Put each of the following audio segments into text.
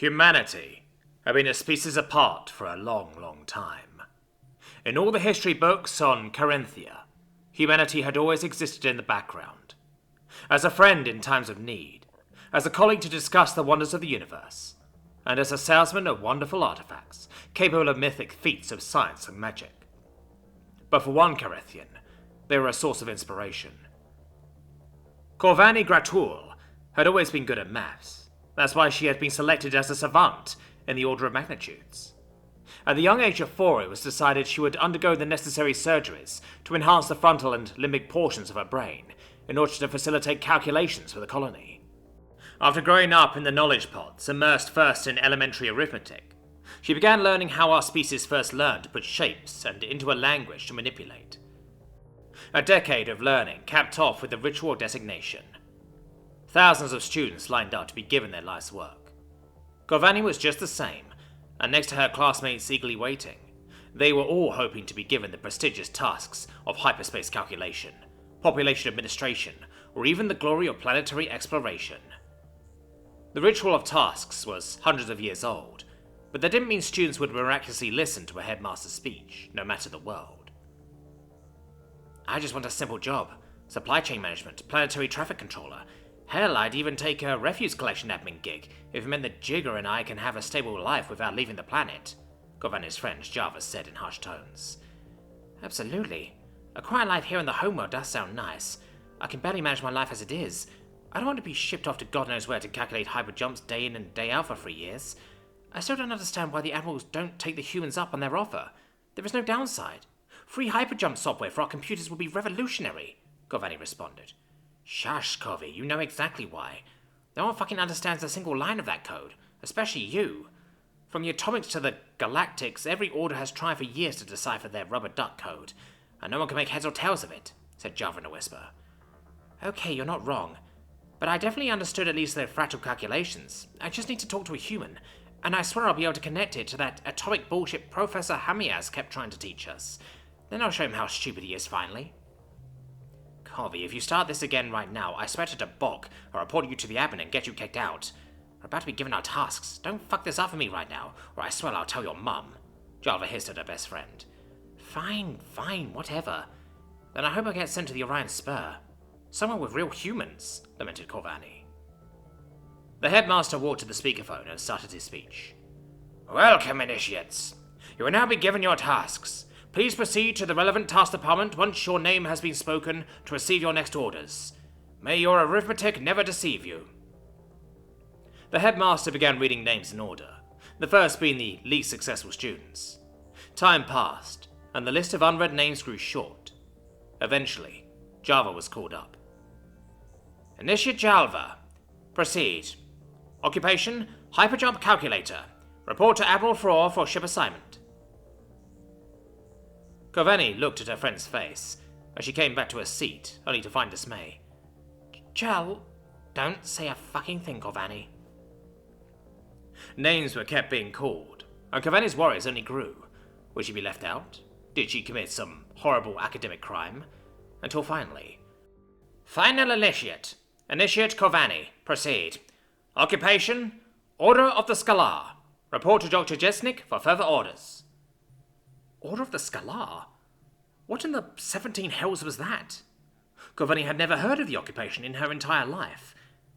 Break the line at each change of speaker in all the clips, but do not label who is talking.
Humanity had been a species apart for a long, long time. In all the history books on Carinthia, humanity had always existed in the background, as a friend in times of need, as a colleague to discuss the wonders of the universe, and as a salesman of wonderful artifacts, capable of mythic feats of science and magic. But for one Carinthian, they were a source of inspiration. Corvanie Gratoul had always been good at maths. That's why she had been selected as a savant in the order of magnitudes. At the young age of 4, it was decided she would undergo the necessary surgeries to enhance the frontal and limbic portions of her brain in order to facilitate calculations for the colony. After growing up in the knowledge pods, immersed first in elementary arithmetic, she began learning how our species first learned to put shapes and into a language to manipulate. A decade of learning capped off with the ritual designation. Thousands of students lined up to be given their life's work. Corvanie was just the same, and next to her classmates eagerly waiting, they were all hoping to be given the prestigious tasks of hyperspace calculation, population administration, or even the glory of planetary exploration. The ritual of tasks was hundreds of years old, but that didn't mean students would miraculously listen to a headmaster's speech, no matter the world. I just want a simple job. Supply chain management, planetary traffic controller. Hell, I'd even take a refuse collection admin gig if it meant that Jigger and I can have a stable life without leaving the planet, Corvanie's friend Jarvis said in hushed tones. Absolutely. A quiet life here in the homeworld does sound nice. I can barely manage my life as it is. I don't want to be shipped off to God knows where to calculate hyper jumps day in and day out for 3 years. I still don't understand why the admirals don't take the humans up on their offer. There is no downside. Free hyperjump software for our computers would be revolutionary, Corvanie responded. Shush, Corvy, you know exactly why. No one fucking understands a single line of that code, especially you. From the atomics to the galactics, every order has tried for years to decipher their rubber duck code, and no one can make heads or tails of it, said Java in a whisper. Okay, you're not wrong, but I definitely understood at least their fractal calculations. I just need to talk to a human, and I swear I'll be able to connect it to that atomic bullshit Professor Hamias kept trying to teach us. Then I'll show him how stupid he is finally. Corvy, if you start this again right now, I swear to Bok, I'll report you to the admin and get you kicked out. We're about to be given our tasks. Don't fuck this up for me right now, or I swear I'll tell your mum. Java hissed at her best friend. Fine, whatever. Then I hope I get sent to the Orion Spur. Someone with real humans, lamented Corvanie. The headmaster walked to the speakerphone and started his speech. Welcome, initiates. You will now be given your tasks. Please proceed to the relevant task department once your name has been spoken to receive your next orders. May your arithmetic never deceive you. The headmaster began reading names in order, the first being the least successful students. Time passed, and the list of unread names grew short. Eventually, Java was called up. Initiate Jalva. Proceed. Occupation, hyperjump calculator. Report to Admiral Frore for ship assignment. Corvanie looked at her friend's face as she came back to her seat, only to find dismay. Jal, don't say a fucking thing, Corvanie. Names were kept being called, and Corvanie's worries only grew. Would she be left out? Did she commit some horrible academic crime? Until finally... Final initiate. Initiate Corvanie. Proceed. Occupation, Order of the Scalar. Report to Dr. Jesnik for further orders. Order of the Scalar? What in the 17 hells was that? Corvanie had never heard of the occupation in her entire life.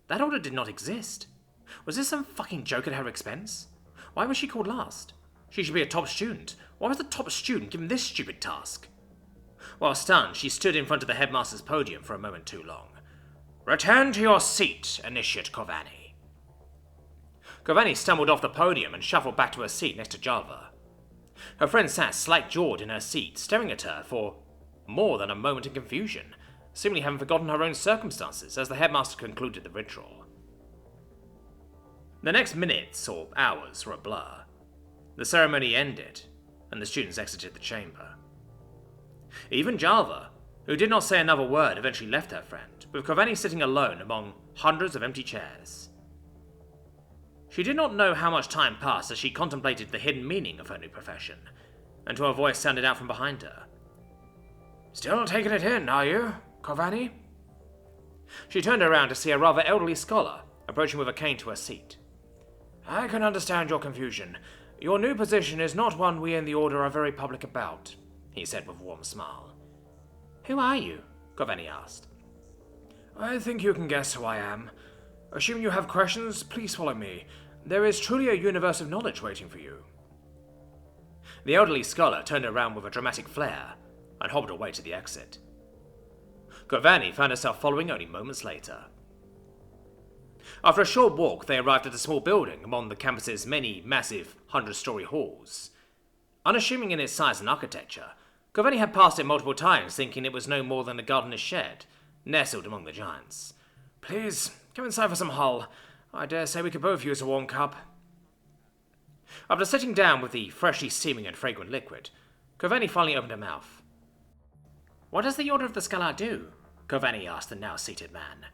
That order did not exist. Was this some fucking joke at her expense? Why was she called last? She should be a top student. Why was the top student given this stupid task? While stunned, she stood in front of the headmaster's podium for a moment too long. Return to your seat, Initiate Corvanie. Corvanie stumbled off the podium and shuffled back to her seat next to Java. Her friend sat slack-jawed in her seat, staring at her for more than a moment in confusion, seemingly having forgotten her own circumstances as the headmaster concluded the ritual. The next minutes or hours were a blur. The ceremony ended, and the students exited the chamber. Even Java, who did not say another word, eventually left her friend, with Corvanie sitting alone among hundreds of empty chairs. She did not know how much time passed as she contemplated the hidden meaning of her new profession, until a voice sounded out from behind her. Still taking it in, are you, Corvanie? She turned around to see a rather elderly scholar approaching with a cane to her seat. I can understand your confusion. Your new position is not one we in the Order are very public about, he said with a warm smile. Who are you? Corvani asked. I think you can guess who I am. Assuming you have questions, please follow me. There is truly a universe of knowledge waiting for you. The elderly scholar turned around with a dramatic flair and hobbled away to the exit. Corvani found herself following only moments later. After a short walk, they arrived at a small building among the campus's many massive 100-story halls. Unassuming in its size and architecture, Corvani had passed it multiple times, thinking it was no more than a gardener's shed, nestled among the giants. Please, come inside for some hull. I dare say we could both use a warm cup. After sitting down with the freshly steaming and fragrant liquid, Corvani finally opened her mouth. What does the Order of the Scalar do? Corvani asked the now seated man.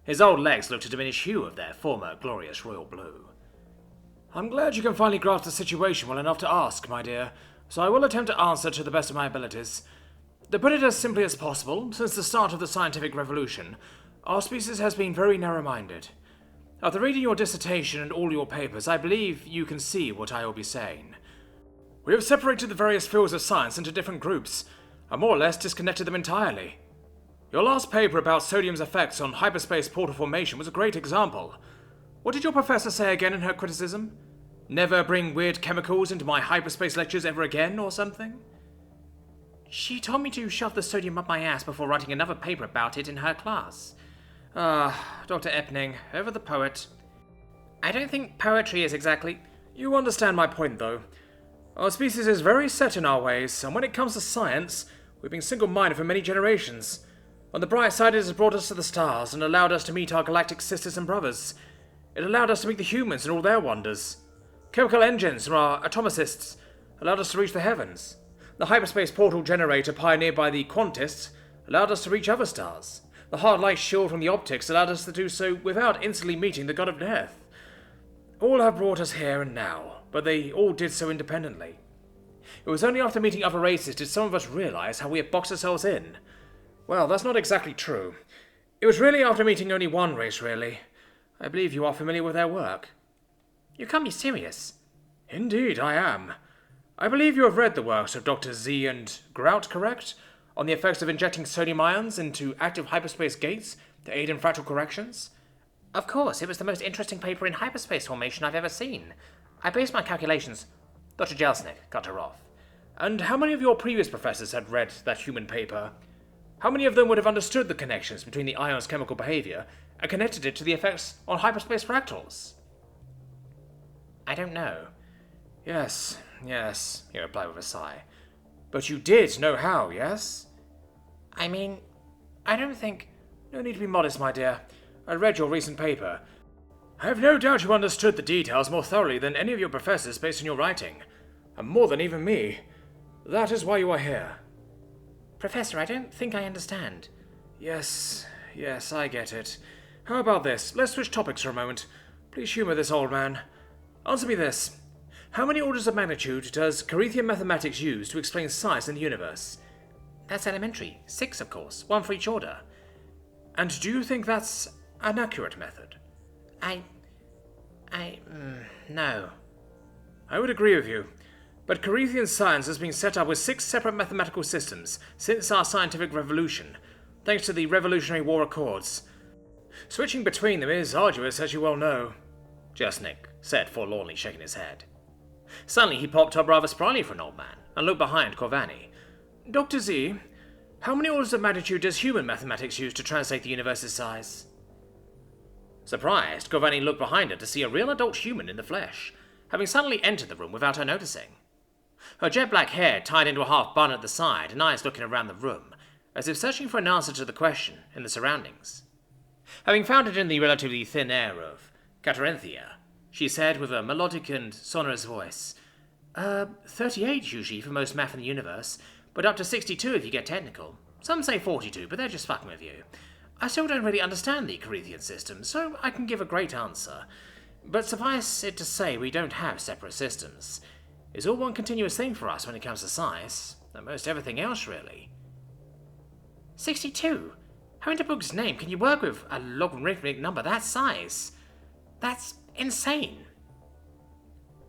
His old legs looked a diminished hue of their former glorious royal blue. I'm glad you can finally grasp the situation well enough to ask, my dear, so I will attempt to answer to the best of my abilities. To put it as simply as possible, since the start of the scientific revolution, our species has been very narrow-minded. After reading your dissertation and all your papers, I believe you can see what I will be saying. We have separated the various fields of science into different groups, and more or less disconnected them entirely. Your last paper about sodium's effects on hyperspace portal formation was a great example. What did your professor say again in her criticism? Never bring weird chemicals into my hyperspace lectures ever again, or something? She told me to shove the sodium up my ass before writing another paper about it in her class. Dr. Epning, ever the poet. I don't think poetry is exactly... You understand my point, though. Our species is very set in our ways, and when it comes to science, we've been single-minded for many generations. On the bright side, it has brought us to the stars and allowed us to meet our galactic sisters and brothers. It allowed us to meet the humans and all their wonders. Chemical engines from our atomicists allowed us to reach the heavens. The hyperspace portal generator pioneered by the quantists allowed us to reach other stars. The hard light shield from the optics allowed us to do so without instantly meeting the god of death. All have brought us here and now, but they all did so independently. It was only after meeting other races did some of us realize how we had boxed ourselves in. Well, that's not exactly true. It was really after meeting only one race, really. I believe you are familiar with their work. You can't be serious. Indeed, I am. I believe you have read the works of Dr. Z and Grout, correct? On the effects of injecting sodium ions into active hyperspace gates to aid in fractal corrections? Of course, it was the most interesting paper in hyperspace formation I've ever seen. I based my calculations... Dr. Jelsnick cut her off. And how many of your previous professors had read that human paper? How many of them would have understood the connections between the ion's chemical behavior and connected it to the effects on hyperspace fractals? I don't know. Yes, he replied with a sigh. But you did know how, yes? I mean, I don't think... No need to be modest, my dear. I read your recent paper. I have no doubt you understood the details more thoroughly than any of your professors based on your writing. And more than even me. That is why you are here. Professor, I don't think I understand. Yes, I get it. How about this? Let's switch topics for a moment. Please humor this old man. Answer me this. How many orders of magnitude does Corinthian mathematics use to explain science in the universe? That's elementary. 6, of course. 1 for each order. And do you think that's an accurate method? No. I would agree with you. But Corinthian science has been set up with 6 separate mathematical systems since our scientific revolution, thanks to the Revolutionary War Accords. Switching between them is arduous, as you well know, Jelsnick said, forlornly shaking his head. Suddenly he popped up rather spryly for an old man, and looked behind Corvani. Dr. Z, how many orders of magnitude does human mathematics use to translate the universe's size? Surprised, Corvani looked behind her to see a real adult human in the flesh, having suddenly entered the room without her noticing. Her jet-black hair tied into a half bun at the side, and eyes looking around the room, as if searching for an answer to the question in the surroundings. Having found it in the relatively thin air of Catarinthia, she said with a melodic and sonorous voice, 38 usually for most math in the universe, but up to 62 if you get technical. Some say 42, but they're just fucking with you. I still don't really understand the Corinthian system, so I can give a great answer. But suffice it to say we don't have separate systems. It's all one continuous thing for us when it comes to size, and most everything else, really. 62? How in the book's name can you work with a logarithmic number that size? That's insane.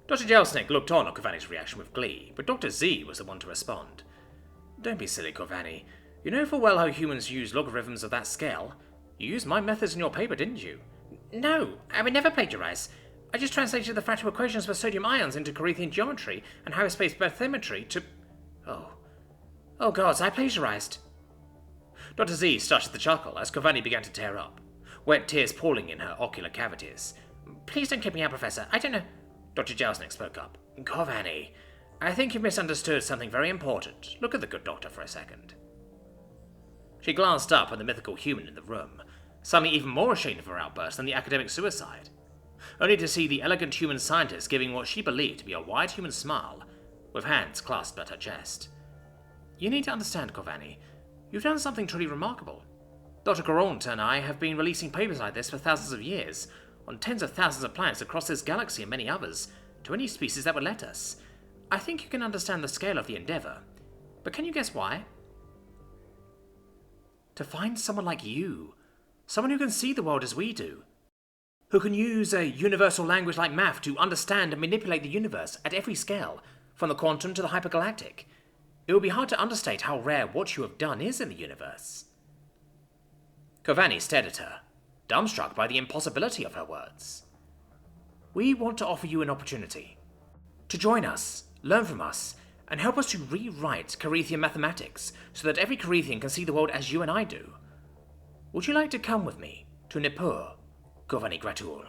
Dr. Jelsnick looked on at Kovanni's reaction with glee, but Dr. Z was the one to respond. Don't be silly, Kovanni. You know full well how humans use logarithms of that scale. You used my methods in your paper, didn't you? No, I would never plagiarize. I just translated the fractal equations for sodium ions into Corinthian geometry and hyperspace bathymetry to... Oh gods, I plagiarized. Dr. Z started to chuckle as Kovanni began to tear up, wet tears pooling in her ocular cavities. Please don't keep me out, Professor. I don't know... Dr. Jelsnick spoke up. Kovanni, I think you've misunderstood something very important. Look at the good doctor for a second. She glanced up at the mythical human in the room, suddenly even more ashamed of her outburst than the academic suicide, only to see the elegant human scientist giving what she believed to be a wide human smile, with hands clasped at her chest. You need to understand, Kovanni. You've done something truly remarkable. Dr. Garant and I have been releasing papers like this for thousands of years, on tens of thousands of planets across this galaxy and many others, to any species that would let us. I think you can understand the scale of the endeavor, but can you guess why? To find someone like you, someone who can see the world as we do, who can use a universal language like math to understand and manipulate the universe at every scale, from the quantum to the hypergalactic. It would be hard to understate how rare what you have done is in the universe. Kovanni stared at her, dumbstruck by the impossibility of her words. We want to offer you an opportunity to join us, learn from us, and help us to rewrite Corinthian mathematics so that every Corinthian can see the world as you and I do. Would you like to come with me to Nippur, Kovanni Gratul?